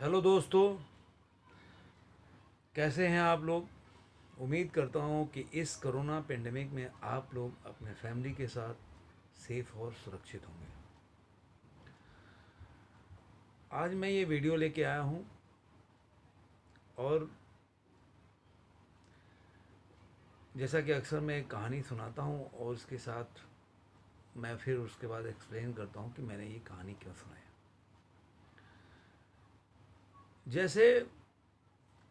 Hello दोस्तों, कैसे हैं आप लोग। उम्मीद करता हूं कि इस कोरोना पेंडेमिक में आप लोग अपने फैमिली के साथ सेफ और सुरक्षित होंगे। आज मैं ये वीडियो लेके आया हूं और जैसा कि अक्सर मैं एक कहानी सुनाता हूं और उसके साथ मैं फिर उसके बाद एक्सप्लेन करता हूं कि मैंने ये कहानी क्यों सुनाई। जैसे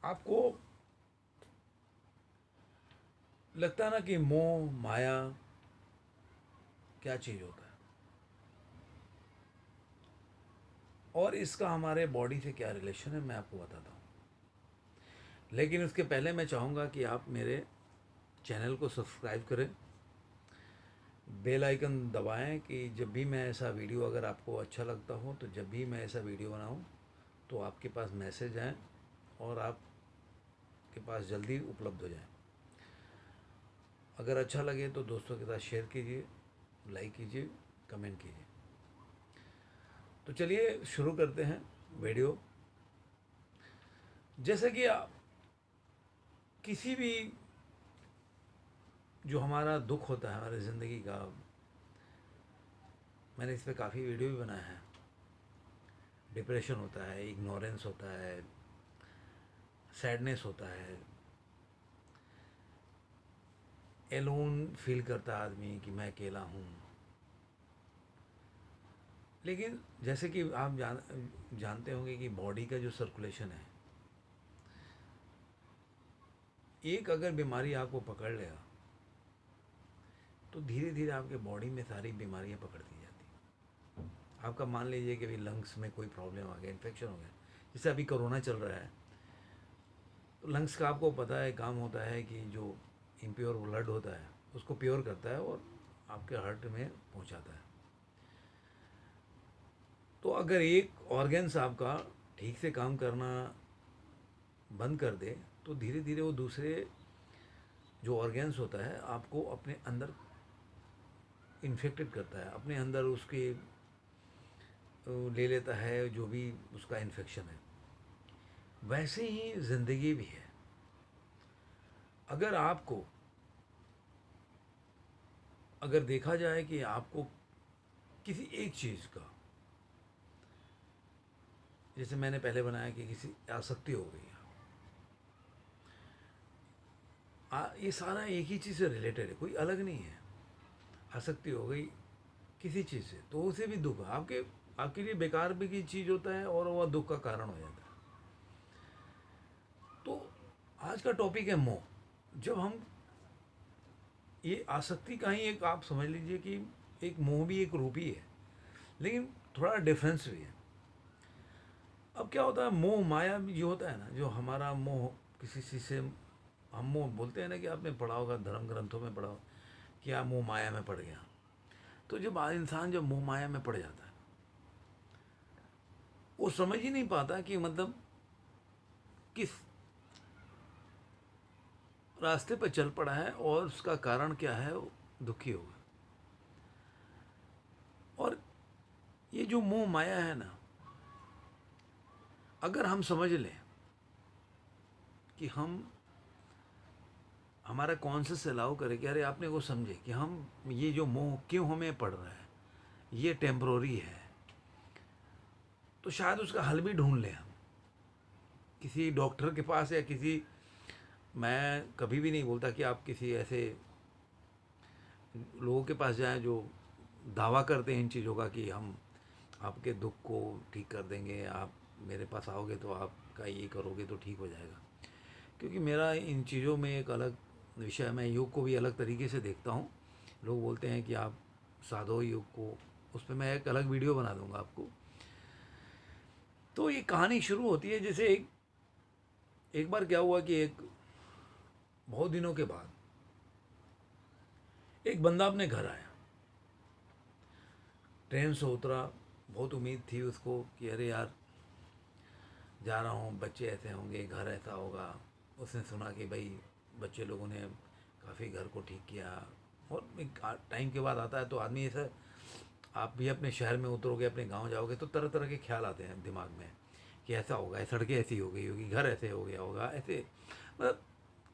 आपको लगता है ना कि मोह माया क्या चीज़ होता है और इसका हमारे बॉडी से क्या रिलेशन है, मैं आपको बताता हूँ। लेकिन उसके पहले मैं चाहूँगा कि आप मेरे चैनल को सब्सक्राइब करें, बेल आइकन दबाएं कि जब भी मैं ऐसा वीडियो, अगर आपको अच्छा लगता हो तो जब भी मैं ऐसा वीडियो बनाऊं तो आपके पास मैसेज आए और आपके पास जल्दी उपलब्ध हो जाए। अगर अच्छा लगे तो दोस्तों के साथ शेयर कीजिए, लाइक कीजिए, कमेंट कीजिए। तो चलिए शुरू करते हैं वीडियो। जैसे कि आप किसी भी जो हमारा दुख होता है हमारी ज़िंदगी का, मैंने इस पर काफ़ी वीडियो भी बनाया है। डिप्रेशन होता है, इग्नोरेंस होता है, सैडनेस होता है, एलोन फील करता है आदमी कि मैं अकेला हूँ। लेकिन जैसे कि आप जानते होंगे कि बॉडी का जो सर्कुलेशन है, एक अगर बीमारी आपको पकड़ लेगा तो धीरे धीरे आपके बॉडी में सारी बीमारियां पकड़ती जाती हैं। आपका मान लीजिए कि अभी लंग्स में कोई प्रॉब्लम आ गया, इन्फेक्शन हो गया, जैसे अभी कोरोना चल रहा है, तो लंग्स का आपको पता है काम होता है कि जो इम्प्योर ब्लड होता है उसको प्योर करता है और आपके हार्ट में पहुंचाता है। तो अगर एक ऑर्गन्स आपका ठीक से काम करना बंद कर दे तो धीरे धीरे वो दूसरे जो ऑर्गन्स होता है आपको अपने अंदर इन्फेक्टेड करता है, अपने अंदर उसके ले लेता है जो भी उसका इन्फेक्शन है। वैसे ही ज़िंदगी भी है। अगर आपको, अगर देखा जाए कि आपको किसी एक चीज़ का, जैसे मैंने पहले बनाया कि किसी आसक्ति हो गई, ये सारा एक ही चीज़ से रिलेटेड है, कोई अलग नहीं है। आसक्ति हो गई किसी चीज़ से तो उसे भी दुख आपके आपके लिए बेकार भी की चीज़ होता है और वह दुख का कारण हो जाता है। तो आज का टॉपिक है मोह। जब हम ये आसक्ति का ही एक, आप समझ लीजिए कि एक मोह भी एक रूप ही है, लेकिन थोड़ा डिफरेंस भी है। अब क्या होता है, मोह माया भी जो होता है ना, जो हमारा मोह किसी चीज़ से, हम मोह बोलते हैं ना, कि आपने पढ़ा होगा धर्म ग्रंथों में पढ़ा हो कि आप मोह माया में पड़ गया। तो जब इंसान जब मोह माया में पड़ जाता है, वो समझ ही नहीं पाता कि मतलब किस रास्ते पर चल पड़ा है और उसका कारण क्या है, वो दुखी होगा। और ये जो मोह माया है ना, अगर हम समझ लें कि हम, हमारा कॉन्शियस अलाउ करे कि अरे आपने वो समझे कि हम ये जो मोह क्यों हमें पड़ रहा है, ये टेम्प्रोरी है, तो शायद उसका हल भी ढूंढ लें हम किसी डॉक्टर के पास या किसी, मैं कभी भी नहीं बोलता कि आप किसी ऐसे लोगों के पास जाएं जो दावा करते हैं इन चीज़ों का कि हम आपके दुख को ठीक कर देंगे, आप मेरे पास आओगे तो आपका ये करोगे तो ठीक हो जाएगा। क्योंकि मेरा इन चीज़ों में एक अलग विषय है, मैं योग को भी अलग तरीके से देखता हूँ। लोग बोलते हैं कि आप साधो योग को, उस पर मैं एक अलग वीडियो बना दूंगा आपको। तो ये कहानी शुरू होती है, जैसे एक एक बार क्या हुआ कि एक बहुत दिनों के बाद एक बंदा अपने घर आया, ट्रेन से उतरा, बहुत उम्मीद थी उसको कि अरे यार जा रहा हूँ, बच्चे ऐसे होंगे, घर ऐसा होगा। उसने सुना कि भाई बच्चे लोगों ने काफ़ी घर को ठीक किया। और एक टाइम के बाद आता है तो आदमी ऐसा, आप भी अपने शहर में उतरोगे, अपने गांव जाओगे तो तरह तरह के ख्याल आते हैं दिमाग में कि ऐसा होगा, सड़कें ऐसी हो गई होगी, घर ऐसे हो गया होगा, ऐसे मतलब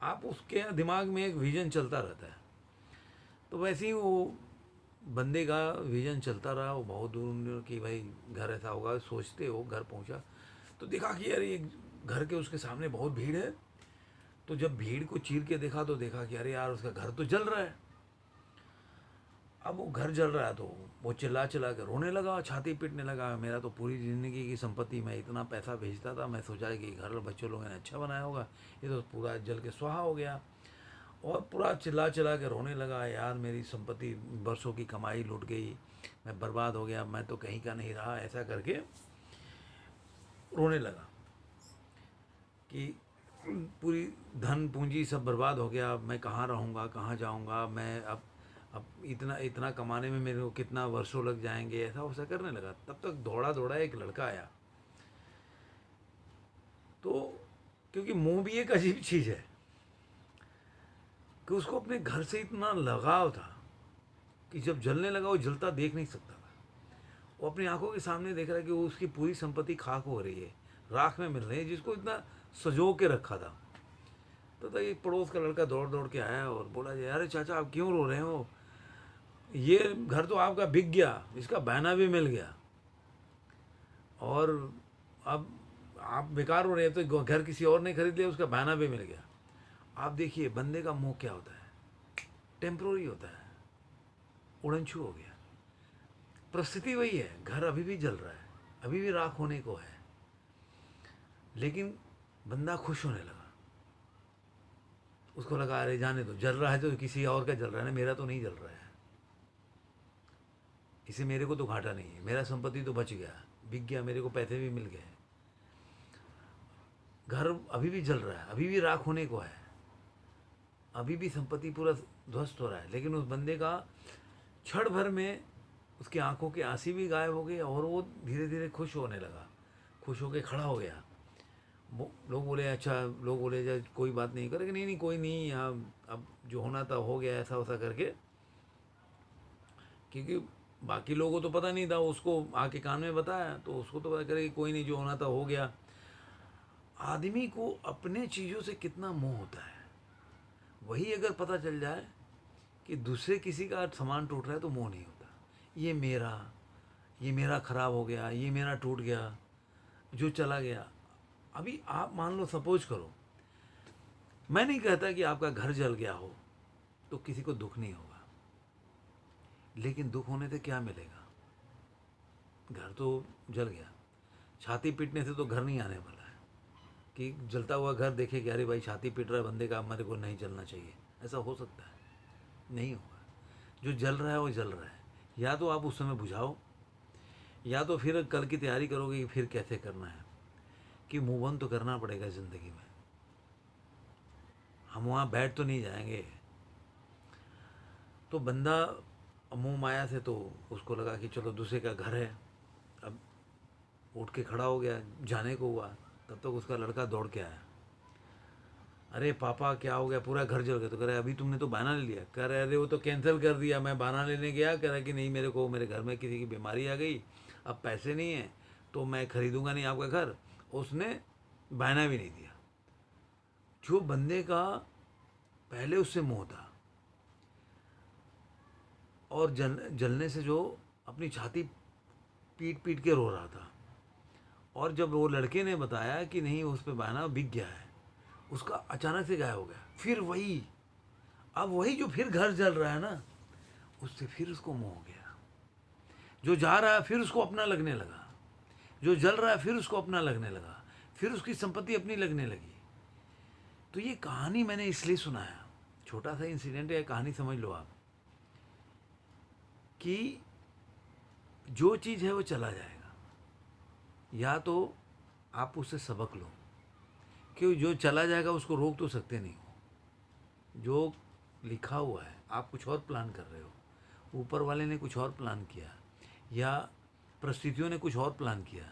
आप उसके दिमाग में एक विजन चलता रहता है। तो वैसे ही वो बंदे का विजन चलता रहा, वो बहुत दूर कि भाई घर ऐसा होगा, सोचते हो घर पहुंचा तो देखा कि यार ये घर के उसके सामने बहुत भीड़ है। तो जब भीड़ को चीर के देखा तो देखा कि अरे यार उसका घर तो जल रहा है। अब वो घर जल रहा है तो वो चिल्ला चिल्ला के रोने लगा, छाती पीटने लगा, मेरा तो पूरी ज़िंदगी की संपत्ति, मैं इतना पैसा भेजता था, मैं सोचा कि घर बच्चों लोगों ने अच्छा बनाया होगा, ये तो पूरा जल के स्वाहा हो गया। और पूरा चिल्ला चिल्ला के रोने लगा, यार मेरी संपत्ति, बरसों की कमाई लुट गई, मैं बर्बाद हो गया, मैं तो कहीं का नहीं रहा, ऐसा करके रोने लगा कि पूरी धन पूंजी सब बर्बाद हो गया, मैं कहाँ रहूँगा, कहाँ जाऊँगा, मैं अब इतना इतना कमाने में मेरे को कितना वर्षों लग जाएंगे, ऐसा वैसा करने लगा। तब तक दौड़ा दौड़ा एक लड़का आया। तो क्योंकि मोह भी एक अजीब चीज़ है कि उसको अपने घर से इतना लगाव था कि जब जलने लगा वो जलता देख नहीं सकता था। वो अपनी आंखों के सामने देख रहा है कि वो उसकी पूरी संपत्ति खाक हो रही है, राख में मिल रही है, जिसको इतना सजो के रखा था। तो एक पड़ोस का लड़का दौड़ दौड़ के आया और बोला, अरे चाचा आप क्यों रो रहे हो, ये घर तो आपका बिक गया, इसका बहना भी मिल गया, और अब आप बेकार हो रहे हैं, तो घर किसी और ने खरीद लिया, उसका बहना भी मिल गया। आप देखिए बंदे का मोह क्या होता है, टेम्प्रोरी होता है, उड़नछू हो गया। परिस्थिति वही है, घर अभी भी जल रहा है, अभी भी राख होने को है, लेकिन बंदा खुश होने लगा। उसको लगा अरे जाने दो, जल रहा है तो किसी और का जल रहा है ना, मेरा तो नहीं जल रहा है, इसे मेरे को तो घाटा नहीं है, मेरा संपत्ति तो बच गया, बिक गया, मेरे को पैसे भी मिल गए, घर अभी भी जल रहा है, अभी भी राख होने को है, अभी भी संपत्ति पूरा ध्वस्त हो रहा है। लेकिन उस बंदे का क्षण भर में उसकी आंखों के आंसू भी गायब हो गए और वो धीरे धीरे खुश होने लगा, खुश होकर खड़ा हो गया। लोग बोले अच्छा, लोग बोले जा कोई बात नहीं करेंगे, नहीं नहीं कोई नहीं, अब जो होना था हो गया, ऐसा वैसा करके। क्योंकि बाकी लोगों को तो पता नहीं था, उसको आके कान में बताया तो उसको तो पता करे कि कोई नहीं, जो होना था हो गया। आदमी को अपने चीज़ों से कितना मोह होता है, वही अगर पता चल जाए कि दूसरे किसी का सामान टूट रहा है तो मोह नहीं होता। ये मेरा ख़राब हो गया, ये मेरा टूट गया, जो चला गया। अभी आप मान लो, सपोज करो, मैं नहीं कहता कि आपका घर जल गया हो तो किसी को दुख नहीं होगा, लेकिन दुख होने से क्या मिलेगा, घर तो जल गया, छाती पीटने से तो घर नहीं आने वाला है कि जलता हुआ घर देखे कि अरे भाई छाती पीट रहा है बंदे का, मेरे को नहीं जलना चाहिए, ऐसा हो सकता है? नहीं होगा। जो जल रहा है वो जल रहा है, या तो आप उस समय बुझाओ, या तो फिर कल की तैयारी करोगे कि फिर कैसे करना है, कि मूव ऑन तो करना पड़ेगा ज़िंदगी में, हम वहाँ बैठ तो नहीं जाएंगे। तो बंदा मोह माया से तो उसको लगा कि चलो दूसरे का घर है, अब उठ के खड़ा हो गया, जाने को हुआ, तब तक उसका लड़का दौड़ के आया, अरे पापा क्या हो गया, पूरा घर जल गया। तो कह रहे अभी तुमने तो बहाना ले लिया। कह रहे अरे वो तो कैंसिल कर दिया, मैं बहाना लेने गया, कह रहा कि नहीं मेरे को, मेरे घर में किसी की बीमारी आ गई, अब पैसे नहीं है तो मैं खरीदूंगा नहीं आपका घर। उसने बहाना भी नहीं दिया। जो बंदे का पहले उससे मोह था और जलने से जो अपनी छाती पीट पीट के रो रहा था, और जब वो लड़के ने बताया कि नहीं उस पर बहाना बिक गया है, उसका अचानक से गायब हो गया। फिर वही, अब वही जो फिर घर जल रहा है ना, उससे फिर उसको मोह हो गया। जो जा रहा है फिर उसको अपना लगने लगा, जो जल रहा है फिर उसको अपना लगने लगा, फिर उसकी संपत्ति अपनी लगने लगी। तो ये कहानी मैंने इसलिए सुनाया, छोटा सा इंसिडेंट है, कहानी समझ लो आप, कि जो चीज़ है वो चला जाएगा, या तो आप उससे सबक लो, क्यों जो चला जाएगा उसको रोक तो सकते नहीं हो। जो लिखा हुआ है, आप कुछ और प्लान कर रहे हो, ऊपर वाले ने कुछ और प्लान किया, या परिस्थितियों ने कुछ और प्लान किया,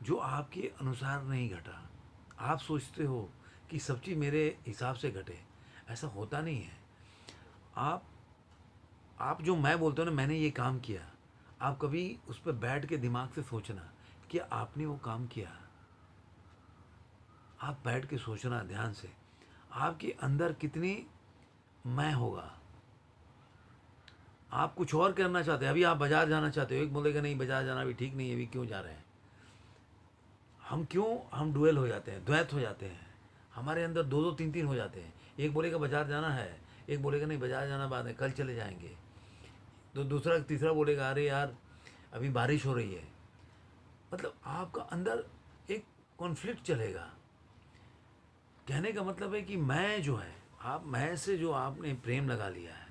जो आपके अनुसार नहीं घटा। आप सोचते हो कि सब चीज़ मेरे हिसाब से घटे, ऐसा होता नहीं है। आप जो मैं बोलता हूँ ना, मैंने ये काम किया, आप कभी उस पर बैठ के दिमाग से सोचना कि आपने वो काम किया, आप बैठ के सोचना ध्यान से, आपके अंदर कितनी मैं होगा। आप कुछ और करना चाहते हैं, अभी आप बाजार जाना चाहते हो, एक बोलेगा नहीं बाजार जाना भी ठीक नहीं है, अभी क्यों जा रहे हैं। हम डुएल हो जाते हैं, द्वैत हो जाते हैं, हमारे अंदर दो दो तीन तीन हो जाते हैं। एक बोलेगा बाजार जाना है, एक बोलेगा नहीं बाजार जाना बाद में, कल चले जाएंगे। तो दूसरा तीसरा बोलेगा अरे यार अभी बारिश हो रही है। मतलब आपका अंदर एक कॉन्फ्लिक्ट चलेगा। कहने का मतलब है कि मैं जो है, आप मैं से जो आपने प्रेम लगा लिया है,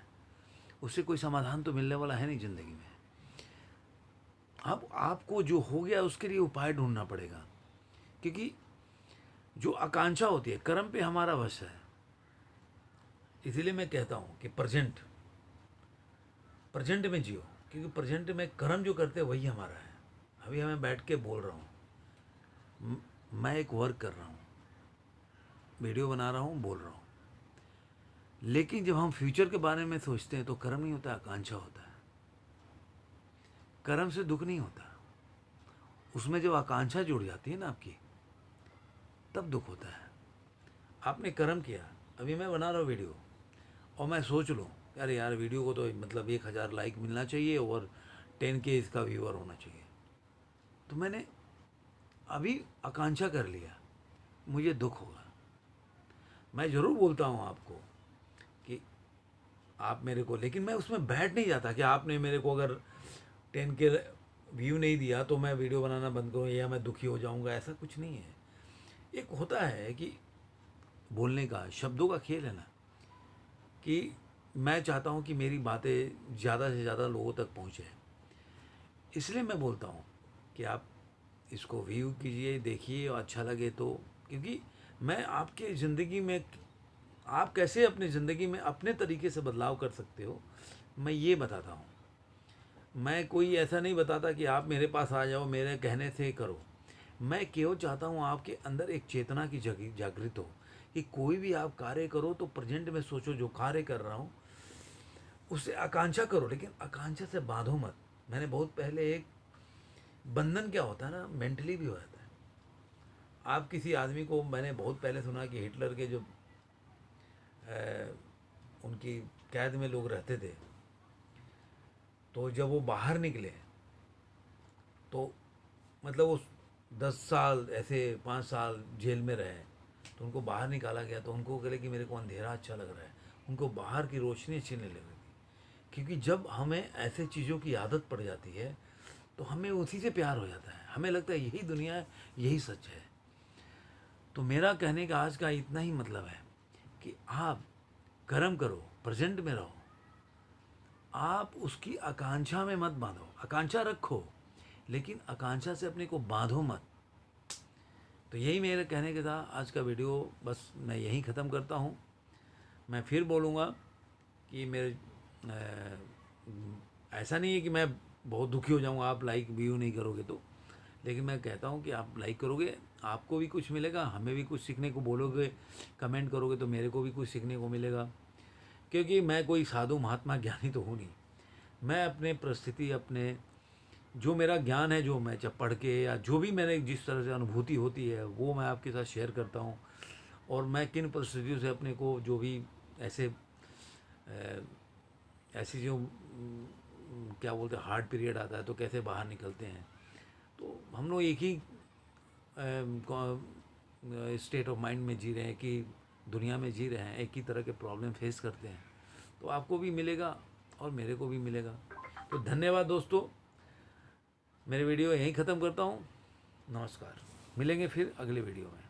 उससे कोई समाधान तो मिलने वाला है नहीं ज़िंदगी में। अब आपको जो हो गया उसके लिए उपाय ढूंढना पड़ेगा, क्योंकि जो आकांक्षा होती है, कर्म पे हमारा वश है। इसीलिए मैं कहता हूँ कि प्रेजेंट में जियो, क्योंकि प्रेजेंट में कर्म जो करते हैं वही हमारा है। अभी मैं बैठ के बोल रहा हूँ, मैं एक वर्क कर रहा हूँ, वीडियो बना रहा हूँ, बोल रहा हूँ, लेकिन जब हम फ्यूचर के बारे में सोचते हैं तो कर्म नहीं होता, आकांक्षा होता है। कर्म से दुख नहीं होता, उसमें जब आकांक्षा जुड़ जाती है ना आपकी, तब दुख होता है। आपने कर्म किया, अभी मैं बना रहा हूँ वीडियो और मैं सोच लूँ अरे यार वीडियो को तो मतलब 1000 लाइक मिलना चाहिए और 10K इसका व्यूअर होना चाहिए, तो मैंने अभी आकांक्षा कर लिया, मुझे दुख होगा। मैं ज़रूर बोलता हूँ आपको कि आप मेरे को, लेकिन मैं उसमें बैठ नहीं जाता कि आपने मेरे को अगर 10K व्यू नहीं दिया तो मैं वीडियो बनाना बंद करूँ या मैं दुखी हो जाऊँगा, ऐसा कुछ नहीं है। एक होता है कि बोलने का, शब्दों का खेल है ना, कि मैं चाहता हूँ कि मेरी बातें ज़्यादा से ज़्यादा लोगों तक पहुँचे, इसलिए मैं बोलता हूँ कि आप इसको व्यू कीजिए, देखिए और अच्छा लगे तो, क्योंकि मैं आपके ज़िंदगी में, आप कैसे अपनी ज़िंदगी में अपने तरीके से बदलाव कर सकते हो मैं ये बताता हूँ। मैं कोई ऐसा नहीं बताता कि आप मेरे पास आ जाओ, मेरे कहने से करो। मैं केवल चाहता हूँ आपके अंदर एक चेतना की जागृत हो कि कोई भी आप कार्य करो तो प्रेजेंट में सोचो जो कार्य कर रहा हूँ उससे आकांक्षा करो, लेकिन आकांक्षा से बांधो मत। मैंने बहुत पहले एक बंधन क्या होता है ना, मेंटली भी हो जाता है। आप किसी आदमी को, मैंने बहुत पहले सुना कि हिटलर के जो उनकी कैद में लोग रहते थे, तो जब वो बाहर निकले तो मतलब वो 10 साल ऐसे 5 साल जेल में रहे, तो उनको बाहर निकाला गया तो उनको कहले कि मेरे को अंधेरा अच्छा लग रहा है, उनको बाहर की रोशनी अच्छी नहीं लग रही थी। क्योंकि जब हमें ऐसे चीज़ों की आदत पड़ जाती है तो हमें उसी से प्यार हो जाता है, हमें लगता है यही दुनिया है, यही सच है। तो मेरा कहने का आज का इतना ही मतलब है कि आप कर्म करो, प्रेजेंट में रहो, आप उसकी आकांक्षा में मत बांधो। आकांक्षा रखो लेकिन आकांक्षा से अपने को बांधो मत। तो यही मेरे कहने के था आज का वीडियो, बस मैं यहीं ख़त्म करता हूँ। मैं फिर बोलूँगा कि मेरे ऐसा नहीं है कि मैं बहुत दुखी हो जाऊँगा आप लाइक व्यू नहीं करोगे तो, लेकिन मैं कहता हूँ कि आप लाइक करोगे, आपको भी कुछ मिलेगा, हमें भी कुछ सीखने को बोलोगे, कमेंट करोगे तो मेरे को भी कुछ सीखने को मिलेगा। क्योंकि मैं कोई साधु महात्मा ज्ञानी तो हूँ नहीं, मैं अपने परिस्थिति, अपने जो मेरा ज्ञान है, जो मैं जब पढ़ के या जो भी मैंने जिस तरह से अनुभूति होती है वो मैं आपके साथ शेयर करता हूँ। और मैं किन परिस्थितियों से अपने को, जो भी ऐसे ऐसी जो क्या बोलते हैं हार्ड पीरियड आता है तो कैसे बाहर निकलते हैं। तो हम लोग एक ही स्टेट ऑफ माइंड में जी रहे हैं, कि दुनिया में जी रहे हैं, एक ही तरह के प्रॉब्लम फेस करते हैं। तो आपको भी मिलेगा और मेरे को भी मिलेगा। तो धन्यवाद दोस्तों, मेरे वीडियो यहीं ख़त्म करता हूँ। नमस्कार, मिलेंगे फिर अगले वीडियो में।